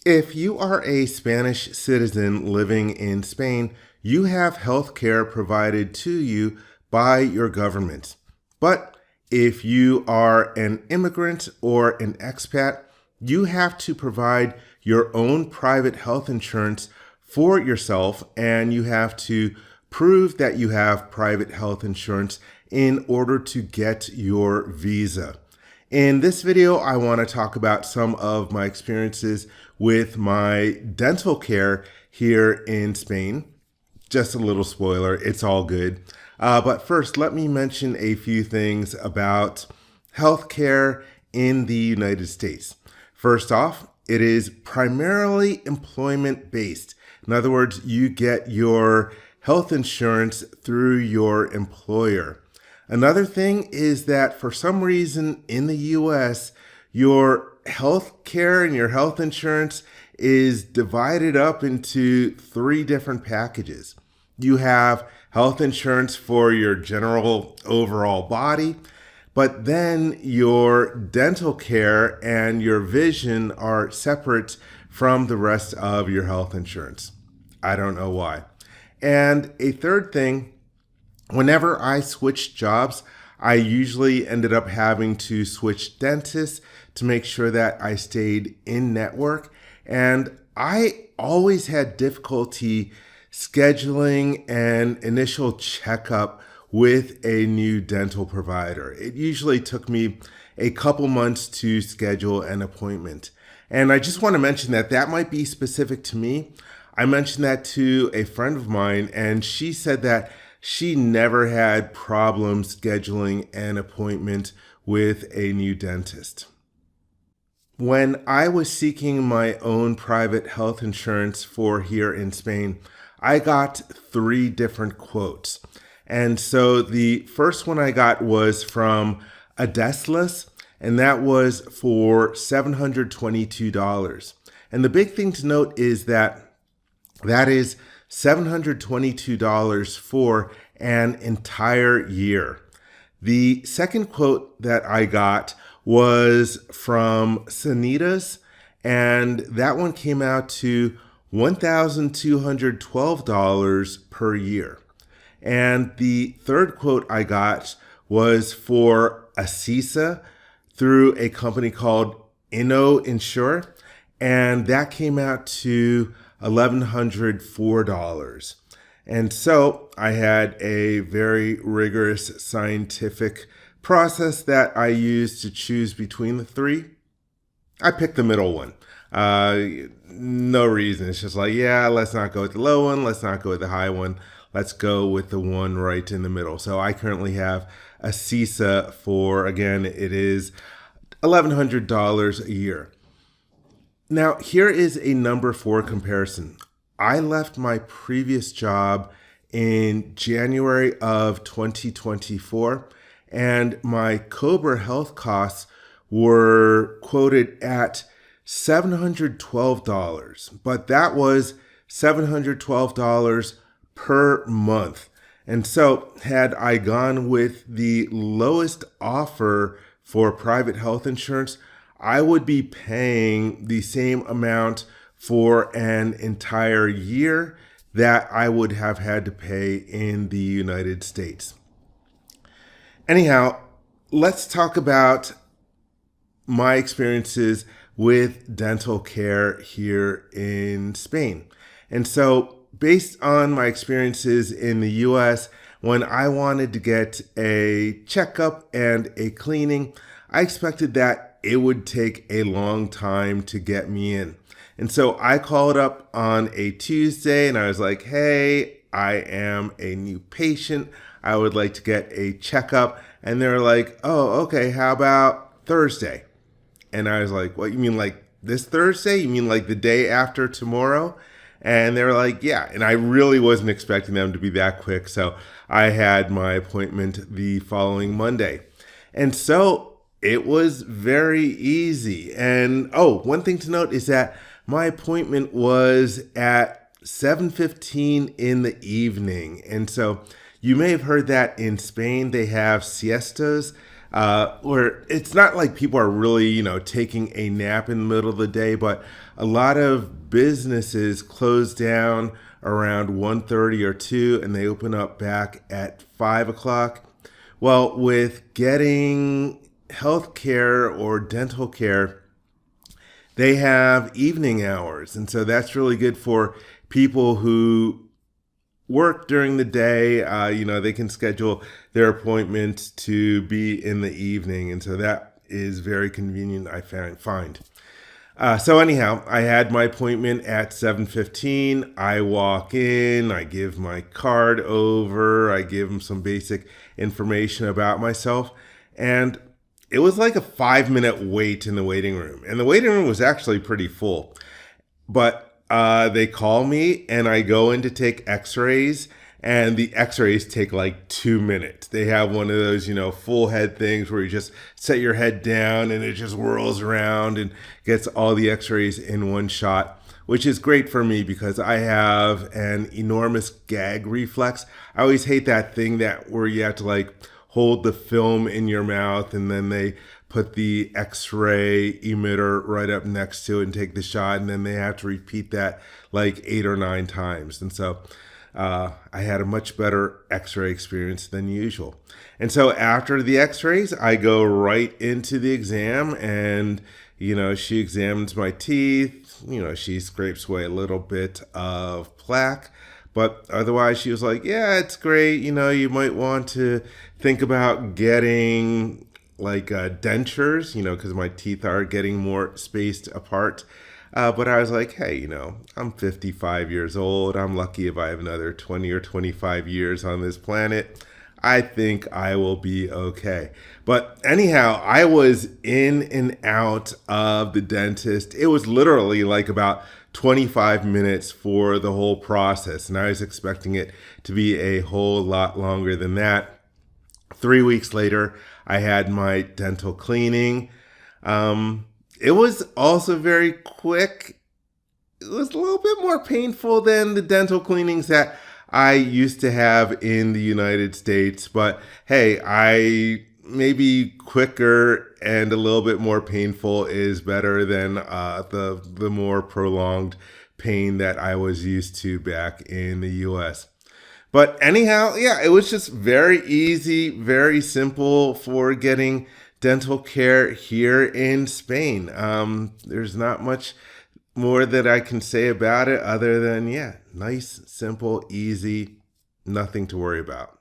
If you are a Spanish citizen living in Spain, you have health care provided to you by your government. But if you are an immigrant or an expat, you have to provide your own private health insurance for yourself, and you have to prove that you have private health insurance in order to get your visa. In this video, I want to talk about some of my experiences with my dental care here in Spain. Just a little spoiler, it's all good. But first, let me mention a few things about healthcare in the United States. First off, it is primarily employment-based. In other words, you get your health insurance through your employer. Another thing is that for some reason in the US, your health care and your health insurance is divided up into three different packages. You have health insurance for your general overall body, but then your dental care and your vision are separate from the rest of your health insurance. I don't know why. And a third thing, whenever I switched jobs, I usually ended up having to switch dentists to make sure that I stayed in network. And I always had difficulty scheduling an initial checkup with a new dental provider. It usually took me a couple months to schedule an appointment. And I just want to mention that that might be specific to me. I mentioned that to a friend of mine, and she said that she never had problems scheduling an appointment with a new dentist. When I was seeking my own private health insurance for here in Spain, I got three different quotes. And so the first one I got was from Adeslas, and that was for $722. And the big thing to note is that is $722 for an entire year. The second quote that I got was from Sanitas, and that one came out to $1,212 per year. And the third quote I got was for Asisa through a company called Inno Insure, and that came out to $1,104. And so I had a very rigorous scientific process that I used to choose between the three. I picked the middle one. No reason. It's just like, yeah, let's not go with the low one. Let's not go with the high one. Let's go with the one right in the middle. So I currently have a CISA for, again, it is $1,100 a year. Now, here is a number for comparison. I left my previous job in January of 2024, and my Cobra health costs were quoted at $712, but that was $712 per month. And so had I gone with the lowest offer for private health insurance, I would be paying the same amount for an entire year that I would have had to pay in the United States. Anyhow, let's talk about my experiences with dental care here in Spain. And so based on my experiences in the US, when I wanted to get a checkup and a cleaning, I expected that it would take a long time to get me in. And so I called up on a Tuesday and I was like, hey, I am a new patient. I would like to get a checkup. And they're like, oh, okay, how about Thursday? And I was like, what, you mean like this Thursday? You mean like the day after tomorrow? And they were like, yeah. And I really wasn't expecting them to be that quick. So I had my appointment the following Monday. And so it was very easy. And one thing to note is that my appointment was at 7:15 in the evening. And so you may have heard that in Spain they have siestas. where it's not like people are really, taking a nap in the middle of the day, but a lot of businesses close down around 1:30 or 2 and they open up back at 5 o'clock. Well, with getting health care or dental care, they have evening hours. And so that's really good for people who work during the day. They can schedule their appointments to be in the evening. And so that is very convenient, I find. So anyhow, I had my appointment at 7:15. I walk in, I give my card over, I give them some basic information about myself. And it was like a 5-minute wait in the waiting room. And the waiting room was actually pretty full. But they call me and I go in to take x-rays, and the x-rays take like 2 minutes. They have one of those, full head things where you just set your head down and it just whirls around and gets all the x-rays in one shot, which is great for me because I have an enormous gag reflex. I always hate that thing where you have to like hold the film in your mouth and then they put the x-ray emitter right up next to it and take the shot, and then they have to repeat that like 8 or 9 times. And so I had a much better x-ray experience than usual. And so after the x-rays, I go right into the exam, and she examines my teeth. She scrapes away a little bit of plaque, but otherwise she was like, yeah, it's great. You might want to think about getting like dentures, because my teeth are getting more spaced apart. But I was like, hey, I'm 55 years old. I'm lucky if I have another 20 or 25 years on this planet. I think I will be okay. But anyhow, I was in and out of the dentist. It was literally like about 25 minutes for the whole process. And I was expecting it to be a whole lot longer than that. 3 weeks later, I had my dental cleaning. It was also very quick. It was a little bit more painful than the dental cleanings that I used to have in the United States. But hey, maybe quicker and a little bit more painful is better than the more prolonged pain that I was used to back in the US. But anyhow, yeah, it was just very easy, very simple for getting dental care here in Spain. There's not much more that I can say about it other than, yeah, nice, simple, easy, nothing to worry about.